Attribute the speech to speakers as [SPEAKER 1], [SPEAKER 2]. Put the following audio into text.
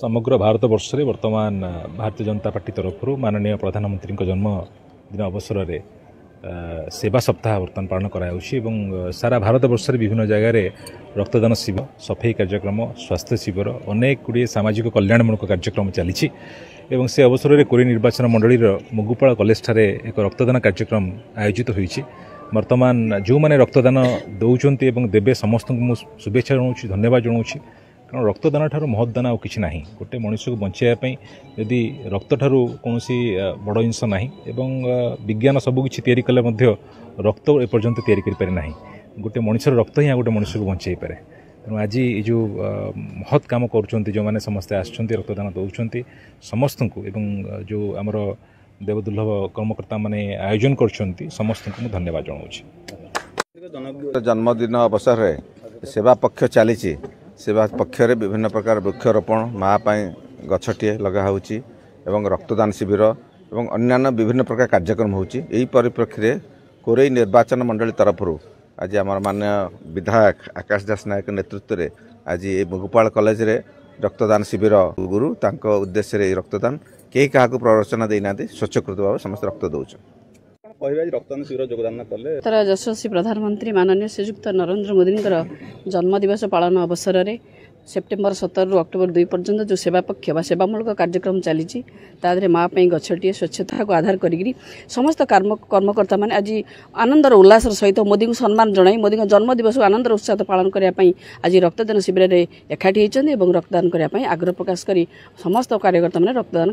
[SPEAKER 1] समग्र भारत वर्ष में वर्तमान भारतीय जनता पार्टी तरफ माननीय प्रधानमंत्री जन्मदिन अवसर में सेवा सप्ताह बर्तमान पालन कर सारा भारत वर्ष में विभिन्न जगह रक्तदान शिविर सफाई कार्यक्रम स्वास्थ्य शिविर अनेक गुड़िए सामाजिक कल्याणमूलक कार्यक्रम चली से अवसर में कोरी निर्वाचन मंडल मुगुपाल कॉलेज ठारे एक रक्तदान कार्यक्रम आयोजित होती वर्तमान जो मैंने रक्तदान दौरान देवे समस्त शुभेच्छा जनाऊँ धन्यवाद जनाऊँ कारण रक्तदान ठार महदान आउ कि ना गोटे मनुष्य को बचाई यदि रक्त ठार कौन बड़ जिनस ना विज्ञान सबकि तैयारी कले रक्त एपर्यंत तैयारी करें गोटे मनुष्यर रक्त ही गोटे मनुष्य को बचाई पारे तेणु आज ये जो महत् काम कर जो मैंने समस्ते आसुँच रक्तदान दौरान समस्त को जो आमर देवदुर्लभ कर्मकर्ता माने आयोजन कर समस्त को धन्यवाद जनाऊँ।
[SPEAKER 2] जन्मदिन अवसर में सेवा पक्ष चली सेवा पक्ष विभिन्न प्रकार वृक्षरोपण माँ गछटिए लगा एवं रक्तदान शिविर एवं अन्यान्य विभिन्न प्रकार कार्यक्रम होई परिप्रेक्षी में कोरई निर्वाचन मंडली तरफ आज आम माननीय विधायक आकाश दास नायक नेतृत्व में आज ये मुगुपाल कॉलेज रे रक्तदान शिविर गुरु उद्देश्य रक्तदान कई क्या प्ररोचना देना स्वच्छकृत भाव समस्त रक्त दौर
[SPEAKER 3] रक्तदान शिविर योगदान कले यशस्वी प्रधानमंत्री माननीय श्रीयुक्त नरेंद्र मोदी जन्मदिवस पालन अवसर में सेप्टेम्बर 17 रु अक्टोबर 2 पर्यंत जो सेवा पक्ष सेवामूलक कार्यक्रम चली माँ गछटिए स्वच्छता को आधार करी समस्त कर्मकर्ता मैंने आज आनंदर उल्लास सहित मोदी को सम्मान जनाई मोदी जन्मदिवस को आनंदर उत्साह पालन करने आज रक्तदान शिविर में एकाठी होती रक्तदान करने आग्रह प्रकाश कर समस्त कार्यकर्ता मैंने रक्तदान